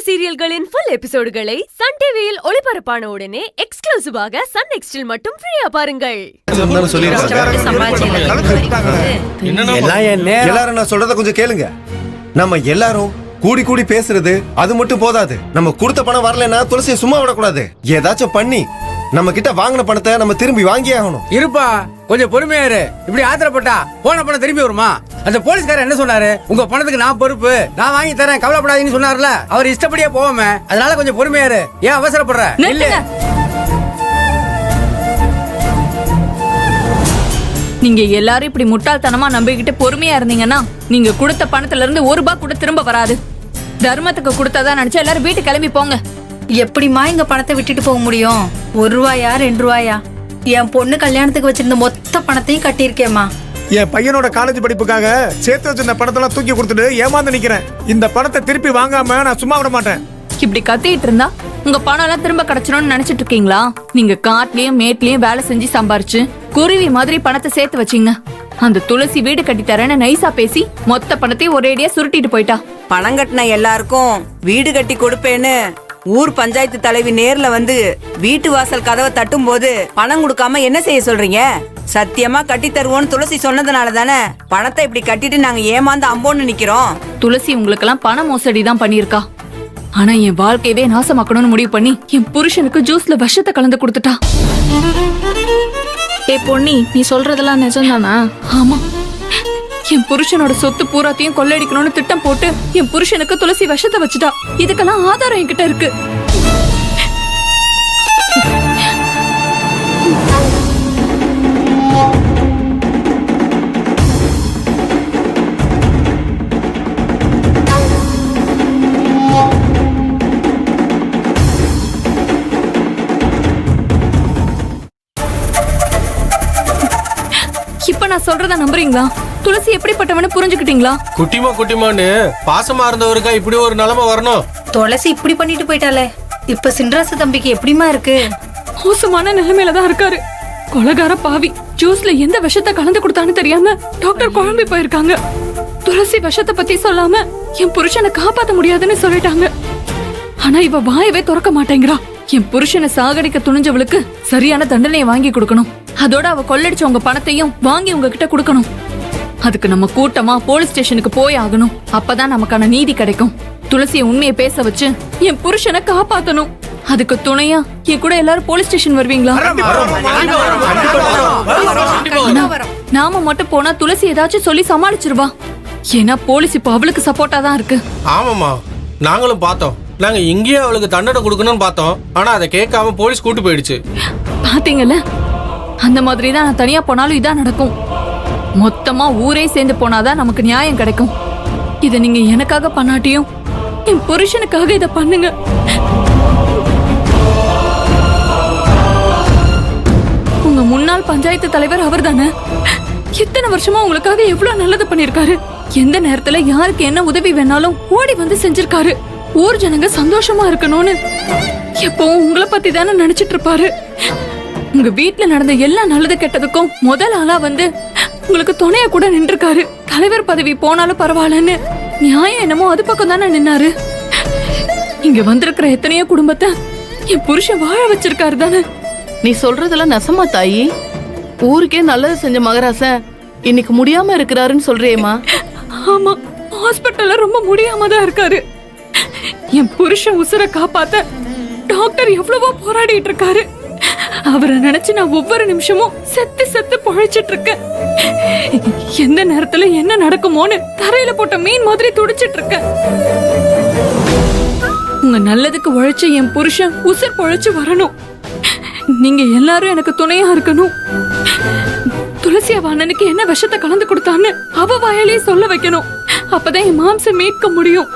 சீரியல்களின் full எபிசோடுகளை Sun டிவியில் ஒளிபரப்பான உடனே எக்ஸ்க்ளூசிவாக சன் நெக்ஸ்டில் மட்டும் ஃப்ரீயா பாருங்கள். எல்லாரும் நான் சொல்றத கொஞ்சம் கேளுங்க. நம்ம எல்லாரும் கூடி கூடி பேசுறது அது மட்டும் போதாது. நம்ம கொடுத்த பணம் வரலன்னா துளசியை சும்மா விடக்கூடாது. ஏதாச்சும் பண்ணி நம்ம கிட்ட வாங்கின பணத்தை நம்ம திரும்பி வாங்கியே ஆகணும். இருப்பா, கொஞ்சம் பொறுமையா இரு. இப்படி ஆத்திரப்பட்டா போன பணம் திரும்பி வருமா? அந்த போலீஸ்காரர் என்ன சொன்னாரு? உங்க பணத்துக்கு நான் பொறுப்பு, நான் வாங்கி தரேன், கவலைப்படாதீங்கன்னு சொன்னார்ல. அவர் இஷ்டப்படியே போவோமே, அதனால கொஞ்சம் பொறுமையா இரு. ஏன் அவசரப்படுற? இல்ல, நீங்க எல்லாரும் இப்படி முட்டாள்தனமா நம்பிக்கிட்டு பொறுமையா இருந்தீங்கன்னா நீங்க கொடுத்த பணத்துல இருந்து ₹1 கூட திரும்ப வராது. தர்மத்துக்கு கொடுத்ததா நினைச்சா எல்லாரும் வீட்டுக்கு கிளம்பி போங்க. எப்படிமா இங்க பணத்தை விட்டுட்டு போக முடியும்? ₹1 ₹2? என் பொண்ணு கல்யாணத்துக்கு வச்சிருந்த மொத்த பணத்தையும் கட்டியிருக்கேம்மா. என் பையனோட காலேஜ் படிப்புக்காக சேர்த்து வச்சிருந்த பணத்தெல்லாம் தூக்கி கொடுத்துட்டு ஏமாந்து நிக்கிறேன். இந்த பணத்தை திருப்பி வாங்காம நான் சும்மா விட மாட்டேன். இப்படி கத்திட்டு இருந்தா உங்க பணம் எல்லாம் திரும்ப கிடைச்சிடும்னு நினைச்சிட்டு இருக்கீங்களா? நீங்க காட்டுலயும் மேட்லயும் வேலை செஞ்சு சம்பாரிச்சு குருவி மாதிரி பணத்தை சேர்த்து வச்சீங்க. அந்த துளசி வீடு கட்டி தரேன்னு நைசா பேசி மொத்த பணத்தையும் ஒரேடியா சுருட்டிட்டு போயிட்டா. பணம் கட்டின எல்லாருக்கும் வீடு கட்டி கொடுப்பேன்னு ஊர் பஞ்சாயத்து தலைவி நேர்ல வந்து வீட்டு வாசல் கதவை தட்டும் போது பணம் கொடுக்காம என்ன செய்ய சொல்றீங்க? சத்தியமா கட்டி தருவோன்னு துளசி சொன்னதுனால தானே பணத்தை இப்படி கட்டிட்டு நாங்க ஏமாந்து அம்போன்னு நிக்கிறோம். துளசி உங்களுக்கெல்லாம் பண மோசடி தான் பண்ணிருக்கா. ஆனா என் வாழ்க்கையவே நாசமாக்கணும்னு முடிவு பண்ணி என் புருஷனுக்கு ஜூஸ்ல விஷத்தை கலந்து கொடுத்துட்டா. பொன்னி, நீ சொல்றதெல்லாம் நிஜம்தானா? ஆமா, என் புருஷனோட சொத்து பூராத்தையும் கொள்ளையடிக்கணும்னு திட்டம் போட்டு என் புருஷனுக்கு துளசி விஷத்தை வச்சுட்டா. இதுக்கெல்லாம் ஆதாரம் என்கிட்ட இருக்கு. இப்ப நான் சொல்றத நம்புறீங்களா? துளசி எப்படிப்பட்டவனு புரிஞ்சுக்கிட்டீங்களா? குட்டிமான்னு பாசமா இருந்தவருக்கா இப்படி ஒரு நிலைமை வரணும்? துளசி இப்படி பண்ணிட்டு போயிட்டாலே, இப்ப சின்ராசு தம்பிக்கு எப்படிமா இருக்கு? மோசமான நிலைமையில தான் இருக்காரு. கொலைகார பாவி ஜூஸ்ல எந்த விஷத்தை கலந்து கொடுத்தான்னு தெரியாம டாக்டர் குழம்பி போயிருக்காங்க. துளசி விஷத்தை பத்தி சொல்லாம என் புருஷனை காப்பாத்த முடியாதுன்னு சொல்லிட்டாங்க. ஆனா இவ வாயவே திறக்க மாட்டேங்கிறா. என் புருஷனை சாகடிக்க துணிஞ்சவளுக்கு சரியான தண்டனையை வாங்கி கொடுக்கணும். அதோட அவ கொள்ளடிச்ச உங்க பணத்தையும் வாங்கி உங்ககிட்ட கொடுக்கணும். அதுக்கு நம்ம கூட்டமா போலீஸ் ஸ்டேஷனுக்கு போய் ஆகணும். அப்பதான் நமக்கான நீதி கிடைக்கும். துளசியை உண்மையை பேச வச்சு என் புருஷனை காப்பாத்தணும். அதுக்கு துணையா என் கூட எல்லாரும் போலீஸ் ஸ்டேஷன் வருவீங்களா? நாம மட்டும் போனா துளசி ஏதாச்சும் சொல்லி சமாளிச்சிருவா. ஏன்னா போலீஸ் இப்ப அவளுக்கு சப்போர்ட்டா தான் இருக்கு. ஆமாமா, நாங்களும் பார்த்தோம். நாங்க இங்கேயே அவளுக்கு தண்டனை கொடுக்கணும்னு பார்த்தோம். ஆனா அதை கேட்காம போலீஸ் கூட்டு போயிடுச்சு. பாத்தீங்கல்ல, அந்த மாதிரி தான் நான் தனியா போனாலும் இதான் நடக்கும். மொத்தமா ஊரே சேர்ந்து போனாதான் நமக்கு நியாயம் கிடைக்கும். இத நீங்க எனக்காக பண்ணாட்டியும் என் புருஷனுக்காக இத பண்ணுங்க. உங்க முன்னாள் பஞ்சாயத்து தலைவர் அவர் தானே. எத்தனை வருஷமா உங்களுக்காக எவ்வளவு நல்லது பண்ணிருக்காரு. எந்த நேரத்துல யாருக்கு என்ன உதவி வேணாலும் ஓடி வந்து செஞ்சிருக்காரு. ஊர் ஜனங்க சந்தோஷமா இருக்கணும்னு எப்பவும் உங்களை பத்தி தானே நினைச்சிட்டு இருப்பாரு. உங்க வீட்டுல நடந்த எல்லா நல்லது கெட்டதுக்கும் முதல் ஆளா வந்து உங்களுக்கு துணைய கூட நின்றுருக்காரு. தலைவர் பதவி போனாலும் பரவாயில்லன்னு நியாயம் என்னமோ அது பக்கம் தானே நின்னாரு. இங்க வந்திருக்கிற எத்தனையோ குடும்பத்தை என் புருஷன் வாழ வச்சிருக்காரு தானே. நீ சொல்றதெல்லாம் நெசமா தாயி? ஊருக்கே நல்லது செஞ்ச மகராசன் இன்னைக்கு முடியாம இருக்கிறாருன்னு சொல்றியேமா? ஆமா, ஹாஸ்பிட்டல்ல ரொம்ப முடியாம தான் இருக்காரு. என் புருஷன் உசுரை காப்பாத்த டாக்டர் எவ்வளவோ போராடிட்டு இருக்காரு. அவரை நினைச்சு நான் ஒவ்வொரு நிமிஷமும் செத்து செத்து பொழைச்சிட்டு இருக்கேன். எந்த நேரத்துல என்ன நடக்குமோன்னு தரையில போட்ட மீன் மாதிரி துடிச்சிட்டு இருக்கேன். உங்க நல்லதுக்கு உழைச்ச என் புருஷன் உசுர் பொழைச்சு வரணும். நீங்க எல்லாரும் எனக்கு துணையா இருக்கணும். துளசி அவ அண்ணனுக்கு என்ன விஷத்தை கலந்து கொடுத்தான்னு அவ வாயிலேயே சொல்ல வைக்கணும். அப்பதான் என் மாம்சம் மீட்க முடியும்.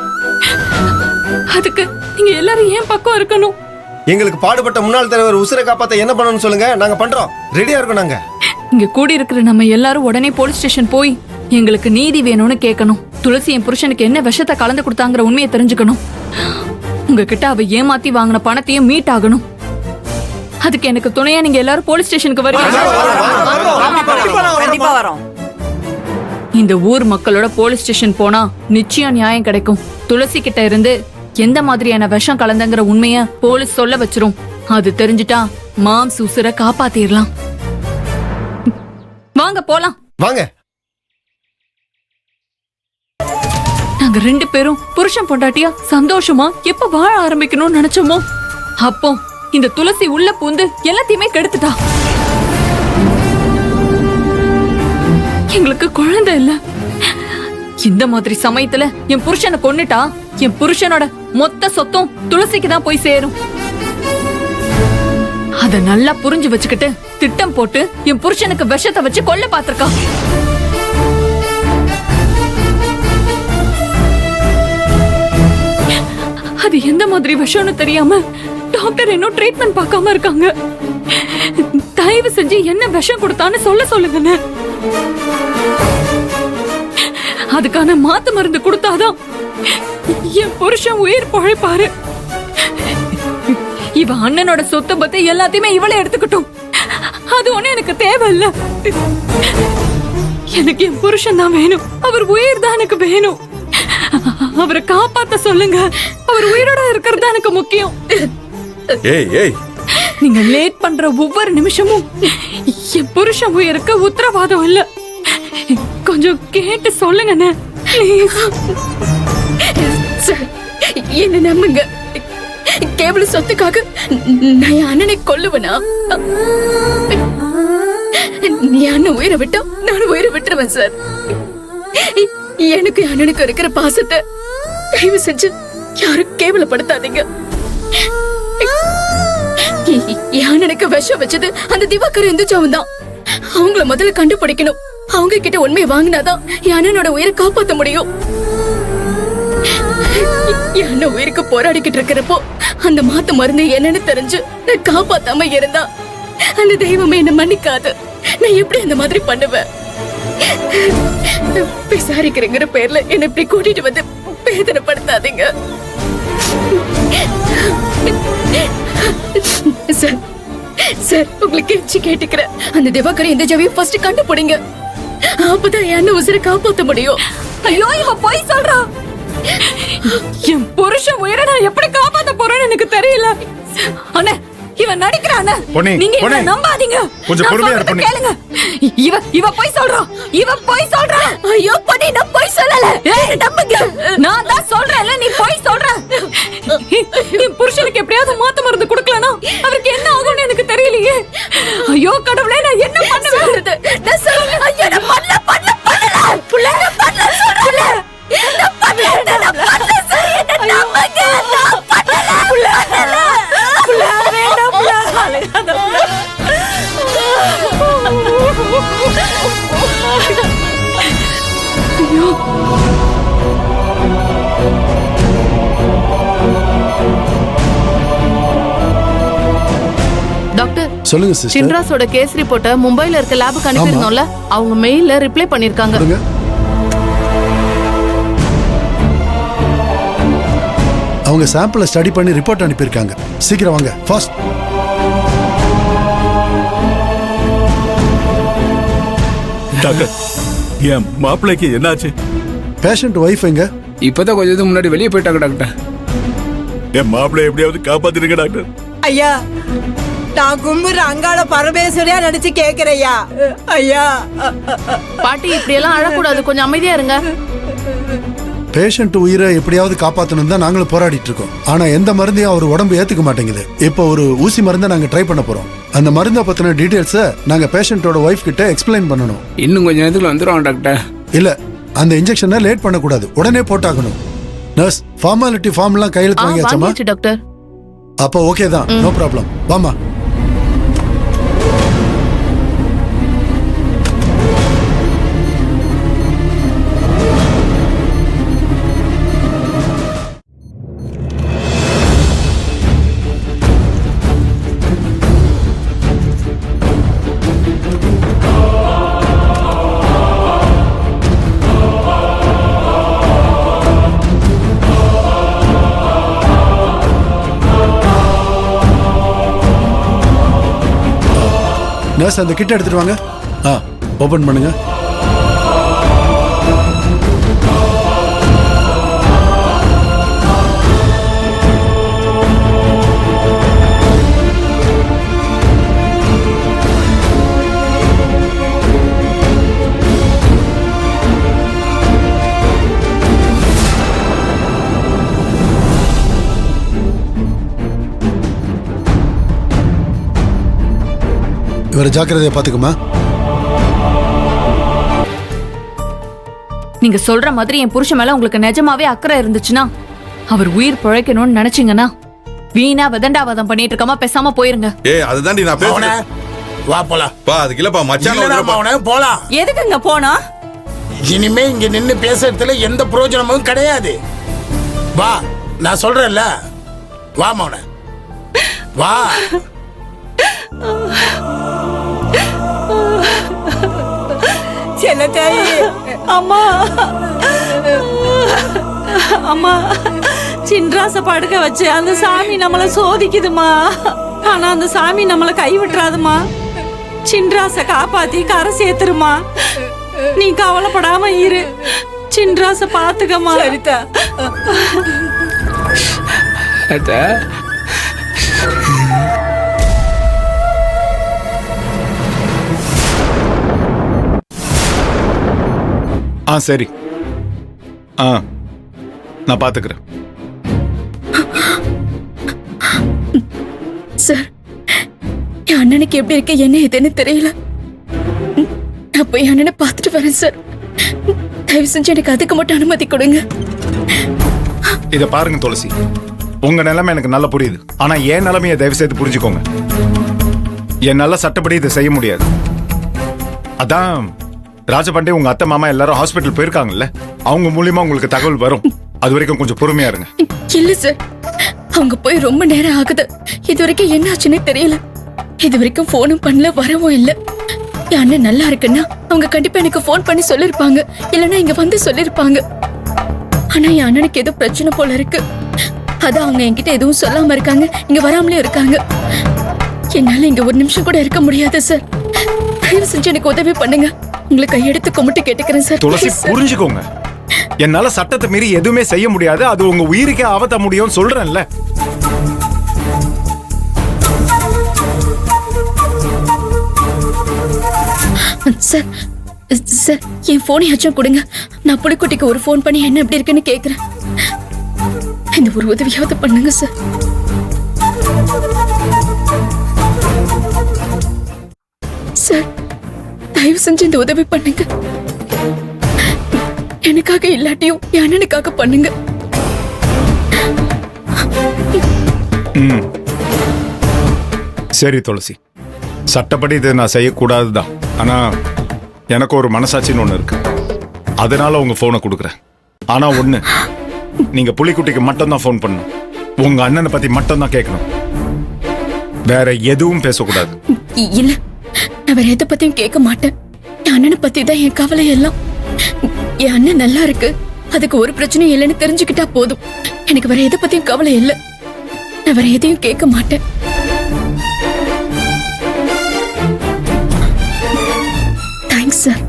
அதுக்கு நீங்க எல்லாரும் ஏன் பக்கம் இருக்கணும்? எங்களுக்கு பாடுபட்ட முன்னாள் தலைவர் உசுரை காப்பாத்த என்ன பண்ணணும்னு சொல்லுங்க, நாங்க பண்றோம். ரெடியா இருக்கோம். நாங்க இங்க கூடி இருக்கிற நம்ம எல்லாரும் உடனே போலீஸ் ஸ்டேஷன் போய் எங்களுக்கு நீதி வேணும்னு கேட்கணும். துளசி என் புருஷனுக்கு என்ன விஷத்தை கலந்து கொடுத்தாங்கிற உண்மையை தெரிஞ்சுக்கணும். உங்ககிட்ட அவ ஏமாத்தி வாங்கின பணத்தையும் மீட் ஆகணும். அதுக்கு எனக்கு துணையா நீங்க எல்லாரும் போலீஸ் ஸ்டேஷனுக்கு வரீங்க. கண்டிப்பா வரோம். இந்த ஊர் மக்களோட போலீஸ் ஸ்டேஷன் போனா நிச்சயம் நியாயம் கிடைக்கும். துளசி கிட்ட இருந்து எந்த மாதிரியான விஷம் கலந்தங்கிற உண்மைய போலீஸ் சொல்ல வச்சிரும். அது தெரிஞ்சுட்டா மாம்ஸ் உசுர காப்பாத்திரலாம். வாங்க போலாம். வாங்க. நாங்க 2 பேரும் புருஷன் பொண்டாட்டியா சந்தோஷமா எப்ப வாழ ஆரம்பிக்கணும்னு நினைச்சோமோ அப்போ இந்த துளசி உள்ள பூந்து எல்லாத்தையுமே கெடுத்துட்டா. எங்களுக்கு குழந்தை இல்ல. இந்த மாதிரி சமயத்துல என் புருஷனை கொன்னுட்டா என் புருஷனோட மொத்த சொத்தும் துளசிக்கு தான் போய் சேரும். அத நல்லா புரிஞ்சு வச்சுக்கிட்டு திட்டம் போட்டு என் புருஷனுக்கு விஷத்தை வச்சு கொல்ல பாத்திருக்கா. அது எந்த மாதிரி விஷம்னு தெரியாம டாக்டர் இன்னும் ட்ரீட்மெண்ட் பார்க்காம இருக்காங்க. தயவு செஞ்சு என்ன விஷம் கொடுத்தான்னு சொல்லுங்கன்னு. அதுக்கான மாத்து மருந்து கொடுத்தாதான் என் புருஷன் உயிர் பழைப்பாரு. இவ அண்ணனோட சொத்தை பத்தி எல்லாத்தையுமே இவளே எடுத்துக்கிட்டோம். அது ஒண்ணு எனக்கு தேவையில்ல. எனக்கு என் புருஷன் தான் வேணும். அவர் உயிர் தான் எனக்கு வேணும். அவரை காப்பாத்த சொல்லுங்க. அவர் உயிரோட இருக்கிறது தான் எனக்கு முக்கியம். நீங்க லேட் பண்ற ஒவ்வொரு நிமிஷமும் என் புருஷன் உயிருக்கு உத்தரவாதம் இல்ல. கொஞ்சம் கேட்டு சொல்லுங்க. என்ன நம்புங்க. கேவல சொத்துக்காக நான் என் அண்ணனை கொல்லுவனா? நீ அண்ணன் உயிரை விட்டா நான் உயிரை விட்டுருவேன் சார். எனக்கு அண்ணனுக்கு இருக்கிற பாசத்தை தயவு செஞ்சு யாரும் கேவலப்படுத்தாதீங்க. அண்ணனுக்கு விஷம் வச்சது அந்த திவாகர் இந்துஜாவும் தான். அவங்கள முதல்ல கண்டுபிடிக்கணும். அவங்க கிட்ட உண்மையை வாங்கினாதான் என் அண்ணனோட உயிரை காப்பாத்த முடியும். என் அண்ணன் உயிருக்கு போராடிக்கிட்டு இருக்கிறப்போ அந்த மாத்து மருந்து என்னன்னு தெரிஞ்சு நான் காப்பாத்தாம இருந்தா அந்த தெய்வமே என்ன மன்னிக்காது. நான் எப்படி அந்த மாதிரி பண்ணுவேன்? விசாரிக்கிறேங்கிற பேர்ல என்ன இப்படி கூட்டிட்டு வந்து வேதனைப்படுத்தாதீங்க சார். சார் உங்களுக்கு எச்சி கேட்டுக்கிறேன். அந்த திவாகர் இந்த ஜாவியை ஃபர்ஸ்ட் கண்டுபிடிங்க. அப்பதான் என்ன உசுரை காப்பாத்த முடியும். ஐயோ இவ போய் சொல்றா. என் புருஷன் உயிரை நான் எப்படி காப்பாத்த போறேன்னு எனக்கு தெரியல. அண்ணே இவன் நடிக்கிறானே. நீங்க என்ன நம்பாதீங்க. கொஞ்சம் பொறுமையா இரு பொண்ணு. கேளுங்க. இவ போய் சொல்றா. இவ போய் சொல்றா. ஐயோ பொண்ணு நான் போய் சொல்லல. ஏய் நம்புங்க. நான் தான் சொல்றேன்ல நீ போய் சொல்ற. என் புருஷனுக்கு எப்படியாவது மாத்து மருந்து கொடுக்கலனா அவருக்கு என்ன ஆகும்னு எனக்கு தெரியலையே. ஐயோ கடவுளே நான் என்ன பண்ணுவேன்? நான் சொல்றேன். ஐயோ நான் பண்ணல புள்ள பண்ணல சொல்றேன். நான் பண்ணல சரி என்ன நம்புங்க. நான் பண்ணல புள்ள வேண்டாம் புள்ள அழகாத ஐயோ. டாக்டர் சொல்லுங்க சிஸ்டர். சின்ராஸோட கேஸ் ரிப்போர்ட்டை மும்பைல இருக்க லேபுக்கு அனுப்பியிருந்தோம்ல, அவங்க மெயில்ல ரிப்ளை பண்ணிருக்காங்க. அவங்க சாம்பிளை ஸ்டடி பண்ணி ரிப்போர்ட் அனுப்பியிருக்காங்க. சீக்கிரம் வாங்க ஃபாஸ்ட். டாக்டர் என் மாப்பிள்ளைக்கு என்னாச்சு? பேஷண்ட் ஒய்ஃப் எங்க? இப்பதான் கொஞ்சம் முன்னாடி வெளியே போயிட்டாங்க டாக்டர். என் மாப்பிள்ளை எப்படியாவது காப்பாத்திருங்க டாக்டர். ஐயா நான் கும்புற அங்காள பரமேஸ்வரியா நினைச்சு கேக்குறையா. ஐயா பாட்டி இப்படி எல்லாம் அழக்கூடாது, கொஞ்சம் அமைதியா இருங்க. பேஷண்ட் உயிரை எப்படியாவது காப்பாற்றணும் தான் நாங்களும் போராடிட்டு இருக்கோம். ஆனா எந்த மருந்தையும் அவர் உடம்பு ஏத்துக்க மாட்டேங்குது. இப்போ ஒரு ஊசி மருந்தை நாங்க ட்ரை பண்ண போறோம். அந்த மருந்தை பத்தின டீடைல்ஸை நாங்க பேஷண்டோட ஒய்ஃப் கிட்ட எக்ஸ்பிளைன் பண்ணணும். இன்னும் கொஞ்சம் நேரத்துக்கு வந்துருவாங்க டாக்டர். இல்ல அந்த இன்ஜெக்ஷனை லேட் பண்ணக்கூடாது, உடனே போட்டாகணும். நர்ஸ் ஃபார்மாலிட்டி ஃபார்ம் எல்லாம் கையெழுத்து வாங்கியாச்சமா? வாங்கியாச்சு டாக்டர். அப்போ ஓகே தான், நோ ப்ராப்ளம். வாமா. நர்ஸ் அந்த கிட்ட எடுத்துட்டு வாங்க. ஓபன் பண்ணுங்க. இவரை ஜாக்கிரதையா பாத்துக்குமா. நீங்க சொல்ற மாதிரி என் புருஷன் மேல உங்களுக்கு நிஜமாவே அக்கறை இருந்துச்சுன்னா, அவர் உயிர் பிழைக்கணும்னு நினைச்சீங்கன்னா வீணா விதண்டாவாதம் பண்ணிட்டு இருக்காம பேசாம போயிருங்க. அதுதான்டி நான் பேசுறேன். வா போலாம். பா அதுக்கு இல்லப்பா மச்சான் போலாம். எதுக்குங்க போனா? இனிமே இங்க நின்னு பேசுறதுல எந்த பிரயோஜனமும் கிடையாது. வா, நான் சொல்றேன்ல. வா மௌன, வா. செல்லத்தாயி, அம்மா அம்மா, சின்ராச படுக்க வச்சு அந்த சாமி நம்மள சோதிக்குதுமா. ஆனா அந்த சாமி நம்மள கைவிட்டுறாதுமா. சின்ராச காப்பாத்தி கரை சேர்த்துருமா. நீ கவலைப்படாம இரு. சின்ராச பாத்துக்கமா. சரிதா. சரி, நான் பாத்துக்கிறேன். சார், என் அண்ணனுக்கு எப்படி இருக்கு என்ன ஏதுன்னு தெரியல. நான் போய் அண்ணனை பார்த்துட்டு வரேன் சார். தயவு செஞ்சு எனக்கு அதுக்கு மட்டும் அனுமதி கொடுங்க. இத பாருங்க துளசி, உங்க நிலைமை எனக்கு நல்லா புரியுது. ஆனா என் நிலைமையை தயவு செய்து புரிஞ்சுக்கோங்க. என்னால சட்டப்படி இதை செய்ய முடியாது. அதான் ராஜபாண்டே உங்க அத்தை மாமா எல்லாரும் ஹாஸ்பிட்டல் போயிருக்காங்கல்ல, அவங்க மூலியமா உங்களுக்கு தகவல் வரும். அது வரைக்கும் கொஞ்சம் பொறுமையா இருங்க. இல்ல சார், அவங்க போய் ரொம்ப நேரம் ஆகுது. இது வரைக்கும் என்ன ஆச்சுன்னே தெரியல. இது வரைக்கும் போனும் பண்ணல, வரவும் இல்ல. என் அண்ணன் நல்லா இருக்குன்னா அவங்க கண்டிப்பா எனக்கு போன் பண்ணி சொல்லிருப்பாங்க, இல்லன்னா இங்க வந்து சொல்லிருப்பாங்க. ஆனா என் அண்ணனுக்கு ஏதோ பிரச்சனை போல இருக்கு. அதான் அவங்க என்கிட்ட எதுவும் சொல்லாம இருக்காங்க, இங்க வராமலே இருக்காங்க. என்னால இங்க ஒரு நிமிஷம் கூட இருக்க முடியாது சார். தயவு செஞ்சு எனக்கு உதவி பண்ணுங்க. உங்களுக்கு கையெடுத்து கும்பிட்டு கேட்டுக்கிறேன் சார். துளசி புரிஞ்சுக்கோங்க, என்னால சட்டத்தை மீறி எதுவுமே செய்ய முடியாது. அது உங்க உயிருக்கே ஆபத்த முடியும் சொல்றேன்ல. சார், சார் என் போனையாச்சும் கொடுங்க. நான் புலிக்குட்டிக்கு ஒரு போன் பண்ணி என்ன எப்படி இருக்குன்னு கேக்குறேன். இந்த ஒரு உதவியாவது பண்ணுங்க சார். சார், தயவு செஞ்சு இந்த உதவி பண்ணுங்க. எனக்காக இல்லாட்டியும் என் அண்ணனுக்காக பண்ணுங்க. சரி துளசி, சட்டப்படி இதை நான் செய்யக்கூடாதுதான். ஆனா எனக்கு ஒரு மனசாட்சின்னு ஒண்ணு இருக்கு. அதனால உங்க போனை கொடுக்குறேன். ஆனா ஒண்ணு, நீங்க புலிக்குட்டிக்கு மட்டும் தான் போன் பண்ணணும். உங்க அண்ணனை பத்தி மட்டும் தான் கேட்கணும். வேற எதுவும் பேசக்கூடாது. இல்ல, நான் வேற எதை பத்தியும் கேட்க மாட்டேன். என் அண்ணனை பத்தி தான் என் கவலை எல்லாம். என் அண்ணன் நல்லா இருக்கு, அதுக்கு ஒரு பிரச்சனையும் இல்லைன்னு தெரிஞ்சுக்கிட்டா போதும். எனக்கு வேற எதை பத்தியும் கவலை இல்லை. நான் வேற எதையும் கேட்க மாட்டேன். Thanks sir.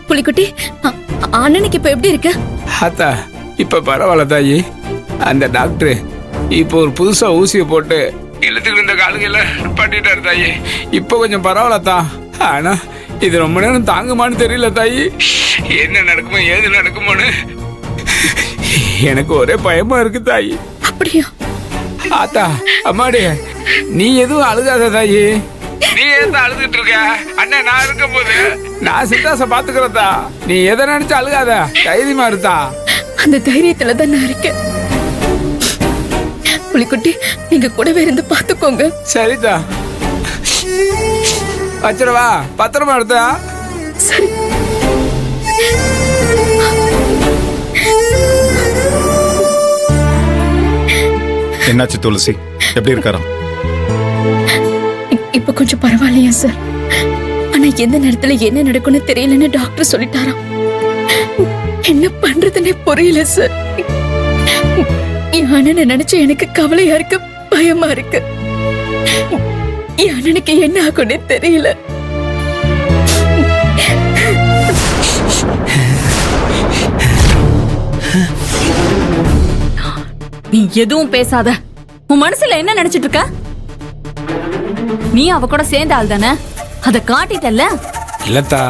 புலிக்குட்டி, அண்ணனுக்கு இப்ப எப்படி இருக்கு? ஆத்தா இப்ப பரவாயில்ல தாயி. அந்த டாக்டர் இப்போ ஒரு புதுசா ஊசியை போட்டு இழுத்துக்கிட்டு இருந்த காலுங்கள பண்ணிட்டாரு தாயி. இப்போ கொஞ்சம் பரவாயில்லத்தா. ஆனா இது ரொம்ப நேரம் தாங்குமான்னு தெரியல தாயி. என்ன நடக்குமோ ஏது நடக்குமோன்னு எனக்கு ஒரே பயமா இருக்கு தாயி. அப்படியா? ஆத்தா, அம்மாடி, நீ எதுவும் அழுகாத தாயி. நீ ஏன் அழுதுட்டு இருக்க? அண்ணன் நான் இருக்கும் போது நான் சித்தாச பாத்துக்கிறதா. நீ எதை நினைச்சு அழுகாத, தைரியமா இருந்தா. அந்த தைரியத்துல தான் நான் இருக்கேன். புலிக்குட்டி, நீங்க கூடவே இருந்து பாத்துக்கோங்க. சரிதா, வச்சிரவா, பத்திரமா எடுத்தா. சரி. என்னாச்சு துளசி, எப்படி இருக்காராம்? இப்ப கொஞ்சம் பரவாயில்லையா சார்? ஆனா எந்த நேரத்துல என்ன நடக்கும்னு தெரியலன்னு டாக்டர் சொல்லிட்டாராம். என்ன பண்றதுன்னே புரியல சார். என் அண்ணனை நினைச்சு எனக்கு கவலையா இருக்கு, பயமா இருக்கு. என் அண்ணனுக்கு என்ன ஆகும்னே தெரியல. நீ எதுவும் பேசாத. உன் மனசுல என்ன நினைச்சிட்டு இருக்க? நீ அவ கூட சேர்ந்த ஆள் தானே, அத காட்டிட்டல்ல. இல்லத்தா,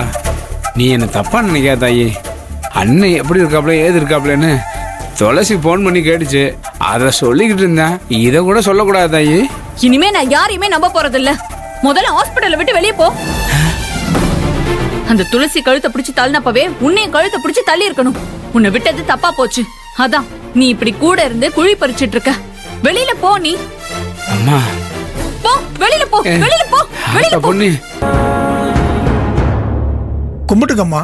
நீ என்ன தப்பா நினைக்காத தாயி. அண்ணன் எப்படி இருக்காப்ல ஏது இருக்காப்லன்னு துளசி போன் பண்ணி கேட்டுச்சு. அதை சொல்லிக்கிட்டு இருந்தேன். இதை கூட சொல்லக்கூடாது தாயி. இனிமே நான் யாரையுமே நம்ப போறது இல்ல. முதல்ல ஹாஸ்பிடல்ல விட்டு வெளியே போ. அந்த துளசி கழுத்தை பிடிச்சு தள்ளினப்பவே உன்னையும் கழுத்தை பிடிச்சு தள்ளி இருக்கணும். உன்னை விட்டது தப்பா போச்சு. அதான் நீ இப்படி கூட இருந்து குழி பறிச்சிட்டு இருக்க. வெளியில போ. நீ அம்மா போ, வெளியில போ, வெளியில போ, வெளியில போ. பொண்ணு கும்பிட்டுக்கம்மா.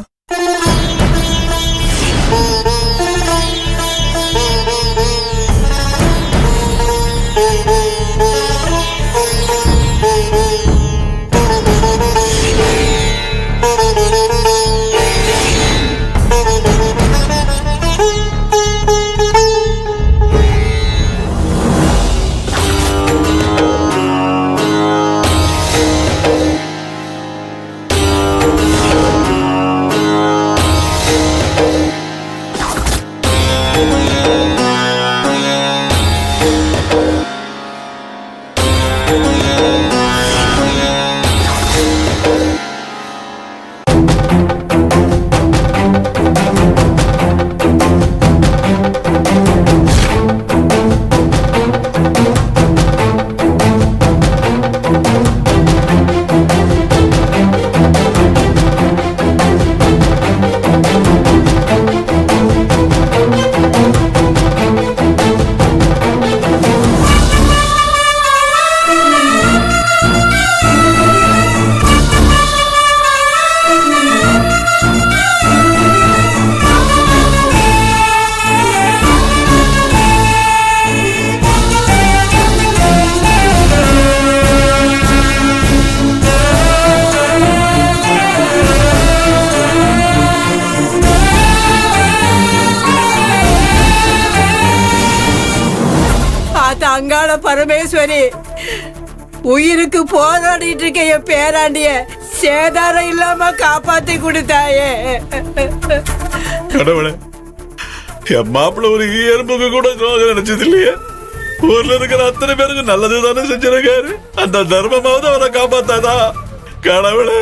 அங்காள பரமேஸ்வரி, உயிருக்கு போராடிட்டு இருக்க என் பேராண்டிய சேதாரம் இல்லாம காப்பாத்தி கொடுத்தாயே. கடவுளே, என் மாப்பிள்ள ஒரு எறும்புக்கு கூட துரோகம் நினைச்சது இல்லையே. ஊர்ல இருக்கிற அத்தனை பேருக்கு நல்லதுதானே செஞ்சிருக்காரு. அந்த தர்மமாவது அவரை காப்பாத்தாதா? கடவுளே,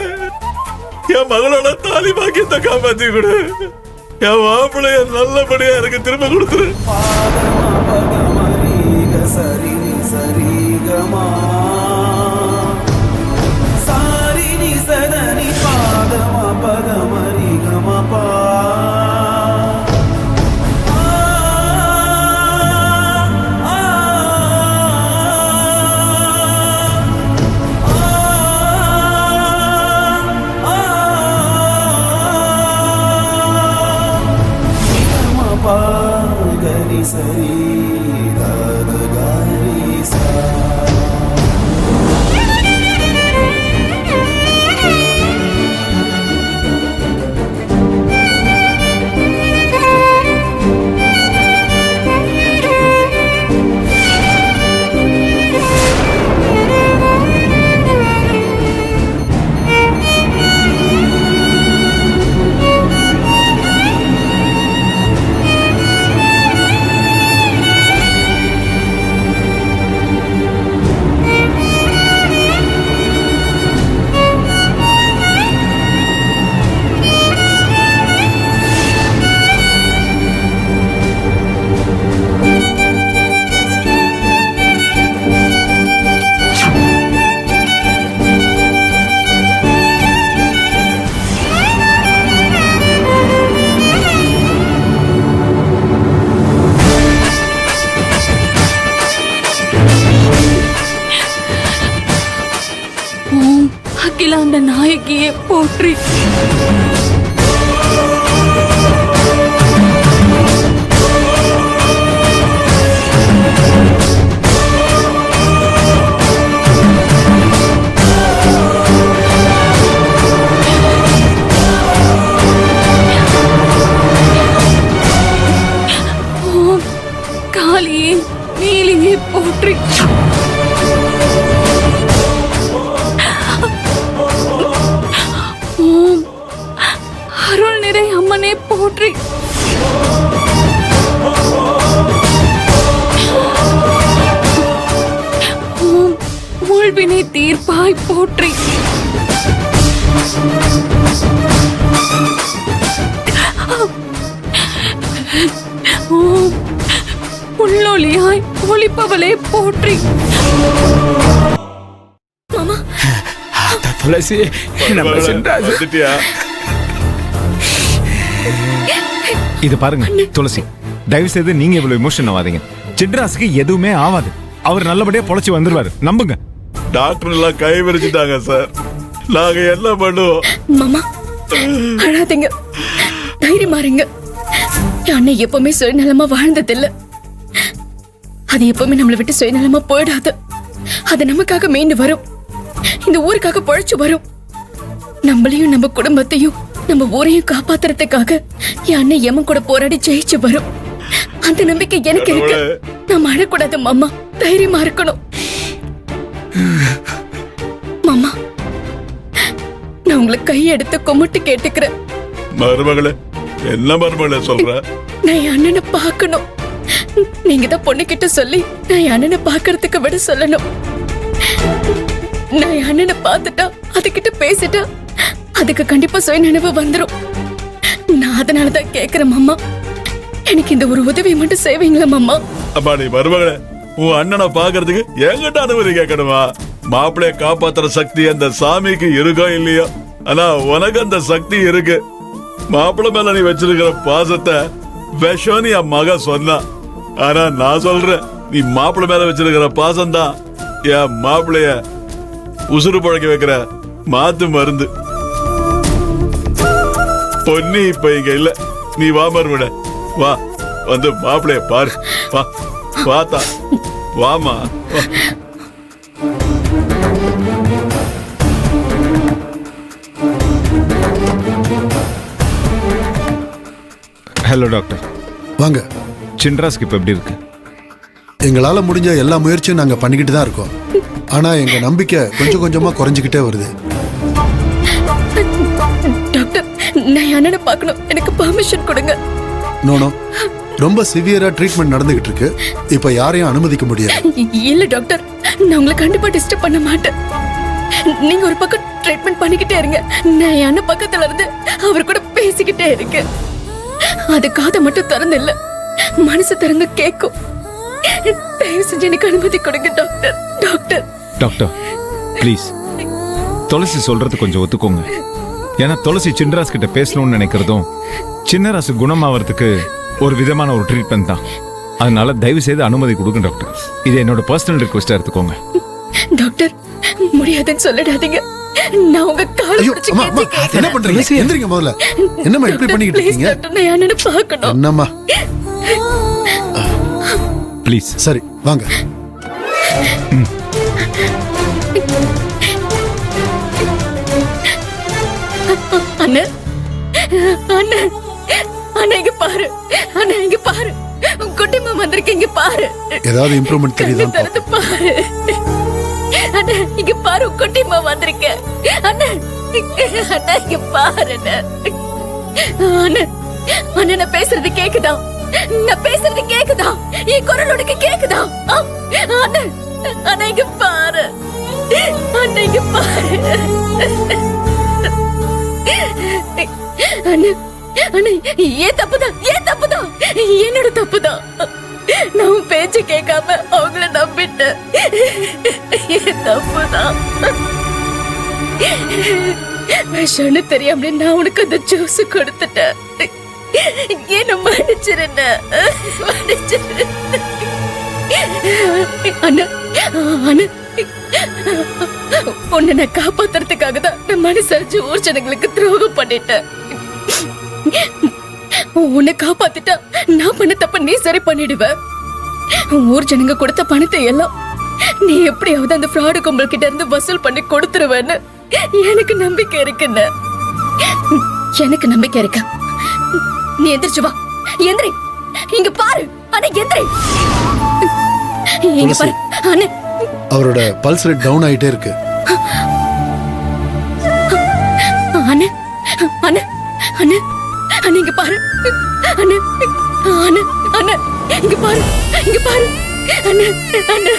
என் மகளோட தாலி பாக்கியத்தை காப்பாத்தி கொடு. என் மாப்பிள்ளைய நல்லபடியா எனக்கு திரும்ப கொடுத்துரு. சரி சரி கமா சாரி நீ சதனி பாதமா பதமரி கமா பா. சரி அகிலாண்ட நாயகியே போற்றி. ஓம் காளியே நீலியே போற்றி. அருள் நிறை அம்மனே போற்றி. ஓம் ஊழ்வினை தீர்ப்பாய் போற்றி. ஓம் உள்ளொளியாய் ஒளிப்பவளே போற்றி. துளசி வந்துட்டியா? இது பாருங்க துளசி, தயவு செய்து நீங்க இவ்வளவு எமோஷன் ஆகாதீங்க. சின்ராஸுக்கு எதுவுமே ஆகாது. அவர் நல்லபடியா பொழைச்சு வந்துருவாரு, நம்புங்க. டாக்டர் எல்லாம் கை விரிச்சிட்டாங்க சார். நாங்க என்ன பண்ணுவோம்? மாமா அழாதீங்க, தைரியமா இருங்க. அண்ணன் எப்பவுமே சுயநலமா வாழ்ந்ததில்ல. அது எப்பவுமே நம்மளை விட்டு சுயநலமா போயிடாது. அது நமக்காக மீண்டு வரும், இந்த ஊருக்காக பொழைச்சு வரும். நம்மளையும் நம்ம குடும்பத்தையும் நம்ம ஊரையும் காப்பாத்துறதுக்காக என் அண்ணன் எமன் கூட போராடி ஜெயிச்சு வரும். அந்த நம்பிக்கை எனக்கு இருக்கு. நம்ம அழக்கூடாது மாமா, தைரியமா இருக்கணும். மாமா நான் உங்களை கையெடுத்து கும்பிட்டு கேட்டுக்கிறேன். மருமகளே, என்ன மருமகளே சொல்ற? நான் என் அண்ணனை பார்க்கணும். நீங்க தான் பொண்ணுகிட்ட சொல்லி நான் என் அண்ணனை பார்க்கறதுக்கு விட சொல்லணும். நான் என் அண்ணனை பார்த்துட்டா, அதுகிட்ட பேசிட்டா அதுக்கு கண்டிப்பா சுயநினைவு வந்துரும். நான் அதனாலதான் கேக்குறேன் மாமா, எனக்கு இந்த ஒரு உதவி மட்டும் செய்வீங்களா மாமா? அப்பா நீ மருமகளே, உன் அண்ணனை பாக்குறதுக்கு என்கிட்ட அனுமதி கேட்கணுமா? மாப்பிளைய காப்பாத்துற சக்தி அந்த சாமிக்கு இருக்கோ இல்லையோ, ஆனா உனக்கு அந்த சக்தி இருக்கு. மாப்பிள்ளை மேல நீ வச்சிருக்கிற பாசத்தை விஷம்னு என் மக சொன்னா. ஆனா நான் சொல்றேன், நீ மாப்பிள்ளை மேல வச்சிருக்கிற பாசம் தான் என் மாப்பிளைய உசுறு பழக்க வைக்கிற மாத்து மருந்து. பொன்னி இப்ப இங்க இல்ல, நீ வா மருமட, வா வந்து மாப்பிளைய பாரு. வா வாத்தா, வாமா. Hello doctor. வாங்க. சின்ராஸ்க்கு இப்ப எப்படி இருக்கு? எங்களால முடிஞ்ச எல்லா முயற்சியும் நாங்க பண்ணிக்கிட்டு தான் இருக்கோம். ஆனா எங்க நம்பிக்கை கொஞ்சம் கொஞ்சமா குறைஞ்சிக்கிட்டே வருது. டாக்டர், நான் அண்ணனை பார்க்கணும், எனக்கு பெர்மிஷன் கொடுங்க. நோனோ, ரொம்ப சிவியரா ட்ரீட்மெண்ட் நடந்துகிட்டு இருக்கு. இப்ப யாரையும் அனுமதிக்க முடியாது. இல்ல டாக்டர், நான் உங்களை கண்டிப்பா டிஸ்டர்ப் பண்ண மாட்டேன். நீங்க ஒரு பக்கம் ட்ரீட்மெண்ட் பண்ணிக்கிட்டே இருங்க, நான் என் அண்ணன் பக்கத்துல இருந்து அவர் கூட பேசிக்கிட்டே இருக்கேன். அது காதை மட்டும் திறந்து இல்ல, மனசு திறந்து கேட்கும். தயவு செஞ்சு எனக்கு அனுமதி கொடுங்க டாக்டர். டாக்டர் டாக்டர் ப்ளீஸ், துளசி சொல்றது கொஞ்சம் ஒத்துக்கோங்க. ஏன்னா துளசி சின்னராஸ் கிட்ட பேசணும்னு நினைக்கிறதும் சின்னராசு குணமாவறதுக்கு ஒரு விதமான ஒரு ட்ரீட்மெண்ட் தான். அதனால தயவு செய்து அனுமதி கொடுங்க டாக்டர். இது என்னோட பர்சனல் ரிக்வெஸ்டா எடுத்துக்கோங்க. டாக்டர், முடியாதுன்னு சொல்லிடாதீங்க. நான் உங்க காலை பிடிச்சு கெஞ்சி என்ன பண்றீங்க? எந்திரிங்க முதல்ல. என்னம்மா இப்படி பண்ணிக்கிட்டு இருக்கீங்க? நான் அண்ணனை பார்க்கணும். என்னம்மா ப்ளீஸ். சரி வாங்க. அண்ணா, அண்ணா, அண்ணா இங்க பாரு, அண்ணா இங்க பாரு, குட்டிமா வந்திருக்கீங்க பாரு. ஏதாவது இம்ப்ரூவ்மெண்ட் தெரியுதா பாரு. அண்ணா இங்க பாரு, குட்டிமா வந்திருக்க. அண்ணா, அண்ணா இங்க பாரு. அண்ணா, அண்ணா நான் பேசுறது கேக்குதா? நான் பேசுறது கேக்குதா? என் குரல் உனக்கு கேக்குதா? அண்ணா, அண்ணா இங்க பாரு, அண்ணா இங்க பாரு. அண்ணா, அண்ணா ஏன் தப்புதான், ஏன் தப்புதான், என்னோட தப்புதான். நான் உன் பேச்சு கேட்காம அவங்கள நம்பிட்டேன். ஏன் தப்புதான். விஷம்னு தெரியாம நான் உனக்கு அந்த ஜூஸ் கொடுத்துட்டேன். என்ன மன்னிச்சிருந்த மன்னிச்சிரு. அண்ணா, அண்ணா உன்னை நான் காப்பாத்துறதுக்காக தான் நான் மனசரிஞ்சு ஊர் ஜனங்களுக்கு துரோகம் பண்ணிட்டேன். உன்னை காப்பாத்திட்டா நான் பண்ண தப்ப நீ சரி பண்ணிடுவ. ஊர் ஜனங்க கொடுத்த பணத்தை எல்லாம் நீ எப்படியாவது அந்த ஃப்ராடு கும்பல் கிட்ட இருந்து வசூல் பண்ணி கொடுத்துருவேன்னு எனக்கு நம்பிக்கை இருக்குன்னு. எனக்கு நம்பிக்கை இருக்கு. நீ எந்திரிச்சு வா, எந்திரி. இங்க பாரு அண்ணா, எந்திரி. இங்க பாரு அண்ணா, அவரோட பல்ஸ் ரேட் டவுன் ஆயிட்டே இருக்கு. அண்ணா, அண்ணா, அண்ணா, அண்ணா இங்க பாரு. அண்ணா, அண்ணா, அண்ணா இங்க பாரு, இங்க பாரு. அண்ணா, அண்ணா.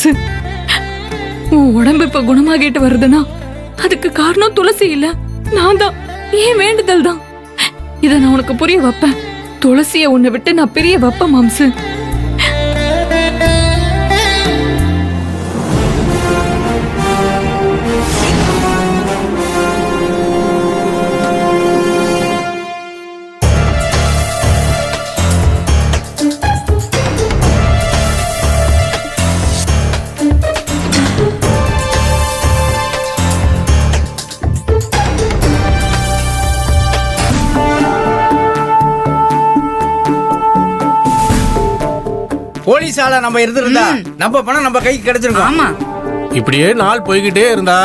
மாம்சு. உன் உடம்பு இப்ப குணமாகிட்டு வருதுன்னா அதுக்கு காரணம் துளசி இல்ல, நான் தான். ஏன் வேண்டுதல் தான். இத நான் உனக்கு புரிய வைப்பேன். துளசிய உன்னை விட்டு நான் பிரிய வைப்பேன் மாம்சு. போலீஸ் ஆளா நம்ம இருந்திருந்தா நம்ம பணம் நம்ம கைக்கு கிடைச்சிருக்கோம். ஆமா, இப்படியே நாள் போய்கிட்டே இருந்தா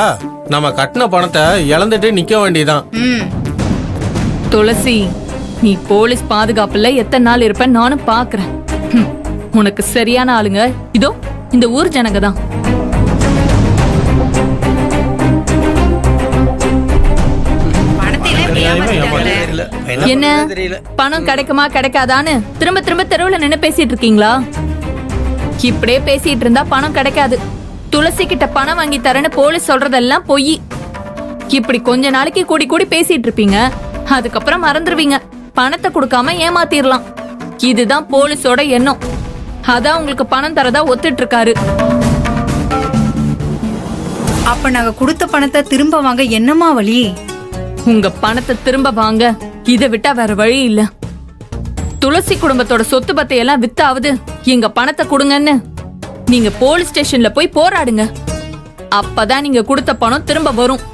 நம்ம கட்டின பணத்தை இழந்துட்டு நிக்க வேண்டியதான். துளசி, நீ போலீஸ் பாதுகாப்புல எத்தனை நாள் இருப்ப நானும் பாக்குறேன். உனக்கு சரியான ஆளுங்க இதோ இந்த ஊர் ஜனங்க தான். என்ன பணம் கிடைக்குமா கிடைக்காதான்னு திரும்ப திரும்ப தெருவுல நின்னு பேசிட்டு இருக்கீங்களா? இப்படியே பேசிட்டு இருந்தா பணம் கிடைக்காது. துளசி கிட்ட பணம் வாங்கி தரேன்னு போலீஸ் சொல்றதெல்லாம் பொய். இப்படி கொஞ்ச நாளைக்கு கூடி கூடி பேசிட்டு இருப்பீங்க, அதுக்கப்புறம் மறந்துடுவீங்க. பணத்தை கொடுக்காம ஏமாத்திரலாம். இதுதான் போலீஸோட எண்ணம். அதான் உங்களுக்கு பணம் தரதா ஒத்துட்டு இருக்காரு. அப்ப நாங்க கொடுத்த பணத்தை திரும்ப வாங்க என்னமா வழி? உங்க பணத்தை திரும்ப வாங்க இதை விட்டா வேற வழி இல்ல. துளசி குடும்பத்தோட சொத்து பத்தை எல்லாம் வித்தாவது எங்க பணத்தை கொடுங்கன்னு நீங்க போலீஸ் ஸ்டேஷன்ல போய் போராடுங்க. அப்பதான் நீங்க கொடுத்த பணம் திரும்ப வரும்.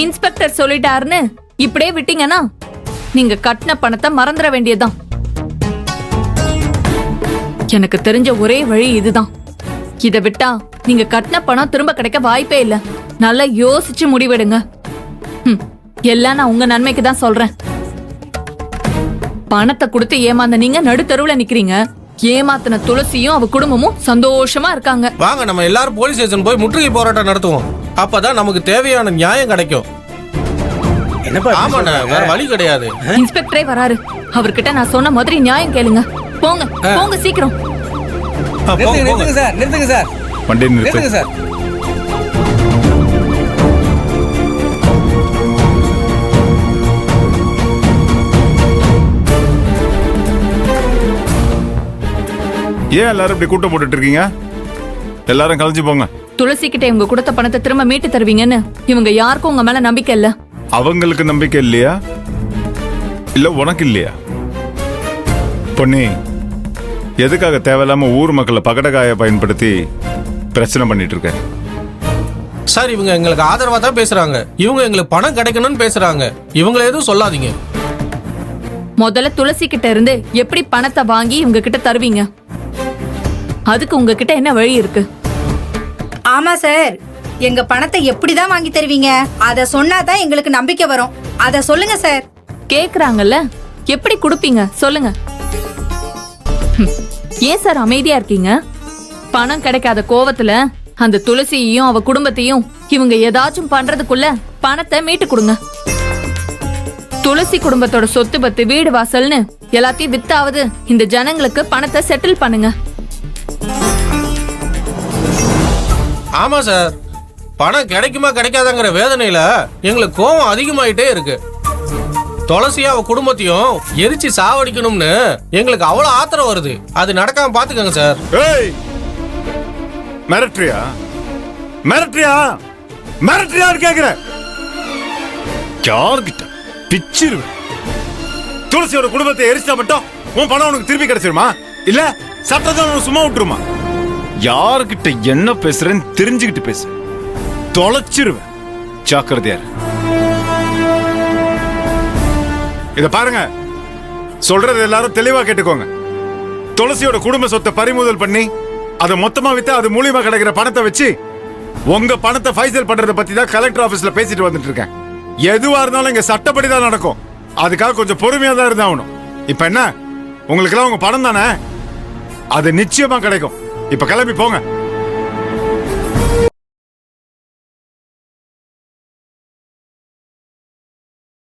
இன்ஸ்பெக்டர் சொல்லிட்டாருன்னு இப்படியே விட்டீங்கன்னா நீங்க கட்டின பணத்தை மறந்துட வேண்டியதுதான். எனக்கு தெரிஞ்ச ஒரே வழி இதுதான். இதை விட்டா நீங்க கட்டின பணம் திரும்ப கிடைக்க வாய்ப்பே இல்ல. நல்லா யோசிச்சு முடிவெடுங்க. எல்லாம் நான் உங்க நன்மைக்கு தான் சொல்றேன். பணத்தை கொடுத்து ஏமாந்த நீங்க நடுத்தருவுல நிக்கிறீங்க. ஏமாத்தின துளசியும் அவ குடும்பமும் சந்தோஷமா இருக்காங்க. வாங்க நம்ம எல்லாரும் போலீஸ் ஸ்டேஷன் போய் முற்றுகை போராட்டம் நடத்துவோம். அப்பதான் நமக்கு தேவையான நியாயம் கிடைக்கும். ஆமாண்ணா, வேற வழி கிடையாது. இன்ஸ்பெக்டரே வராரு. அவர்கிட்ட நான் சொன்ன மாதிரி நியாயம் கேளுங்க. போங்க போங்க சீக்கிரம். நிறுத்துங்க சார், நிறுத்துங்க சார், வண்டி நிறுத்துங்க நிறுத்து. சார். ஏன் எல்லாரும் இப்படி கூட்டம் போட்டுட்டு இருக்கீங்க? எல்லாரும் கலைஞ்சு போங்க. துளசி கிட்ட இவங்க கொடுத்த பணத்தை திரும்ப மீட்டு தருவீங்கன்னு இவங்க யாருக்கும் உங்க மேல நம்பிக்கை இல்ல. அவங்களுக்கு நம்பிக்கை இல்லையா இல்ல உனக்கு இல்லையா? பொன்னி, எதுக்காக தேவையில்லாம ஊர் மக்களை பகடகாய பயன்படுத்தி பிரச்சனை பண்ணிட்டு இருக்க? சார், இவங்க எங்களுக்கு ஆதரவா தான் பேசுறாங்க. இவங்க எங்களுக்கு பணம் கிடைக்கணும்னு பேசுறாங்க. இவங்கள எதுவும் சொல்லாதீங்க. முதல்ல துளசி கிட்ட இருந்து எப்படி பணத்தை வாங்கி இவங்க கிட்ட தருவீங்க? அதுக்கு உங்ககிட்ட என்ன வழி இருக்கு? ஆமா சார், எங்க பணத்தை எப்படிதான் வாங்கி தருவீங்க? அத சொன்னாதான் எங்களுக்கு நம்பிக்கை வரும். அத சொல்லுங்க சார். கேக்குறாங்கல்ல, எப்படி கொடுப்பீங்க சொல்லுங்க. ஏன் சார் அமைதியா இருக்கீங்க? பணம் கிடைக்காத கோவத்துல அந்த துளசியையும் அவ குடும்பத்தையும் இவங்க ஏதாச்சும் பண்றதுக்குள்ள பணத்தை மீட்டு கொடுங்க. துளசி குடும்பத்தோட சொத்து பத்து வீடு வாசல்னு எல்லாத்தையும் வித்தாவது இந்த ஜனங்களுக்கு பணத்தை செட்டில் பண்ணுங்க. ஆமா சார், பணம் கிடைக்குமா கிடைக்காதங்கிற வேதனையில எங்களுக்கு கோவம் அதிகமாயிட்டே இருக்கு. துளசியா அவ குடும்பத்தையும் எரிச்சு சாவடிக்கணும்னு எங்களுக்கு அவ்வளவு ஆத்திரம் வருது. அது நடக்காம பாத்துக்கங்க சார். ஏய், மிரட்ரியா மிரட்ரியா மிரட்ரியான்னு கேக்குற? யார்கிட்ட பிச்சிரு? துளசியோட குடும்பத்தை எரிச்சா மட்டும் உன் பணம் உனக்கு திருப்பி கிடைச்சிருமா? இல்ல சட்டத்தை உனக்கு சும்மா விட்டுருமா? யாருக்கிட்ட என்ன பேசுறேன்னு தெரிஞ்சுக்கிட்டு பேசு. தொலைச்சிருவேன், ஜாக்கிரதையா. இத பாருங்க, சொல்றது எல்லாரும் தெளிவா கேட்டுக்கோங்க. துளசியோட குடும்ப சொத்தை பறிமுதல் பண்ணி அதை மொத்தமா வித்து அது மூலியமா கிடைக்கிற பணத்தை வச்சு உங்க பணத்தை ஃபைசல் பண்றத பத்தி தான் கலெக்டர் ஆபீஸ்ல பேசிட்டு வந்துட்டு இருக்கேன். எதுவா இருந்தாலும் இங்க சட்டப்படி தான் நடக்கும். அதுக்காக கொஞ்சம் பொறுமையா தான் இருந்தாகணும். இப்ப என்ன, உங்களுக்கு எல்லாம் உங்க பணம் தானே, அது நிச்சயமா கிடைக்கும். இப்ப கிளம்பி போங்க.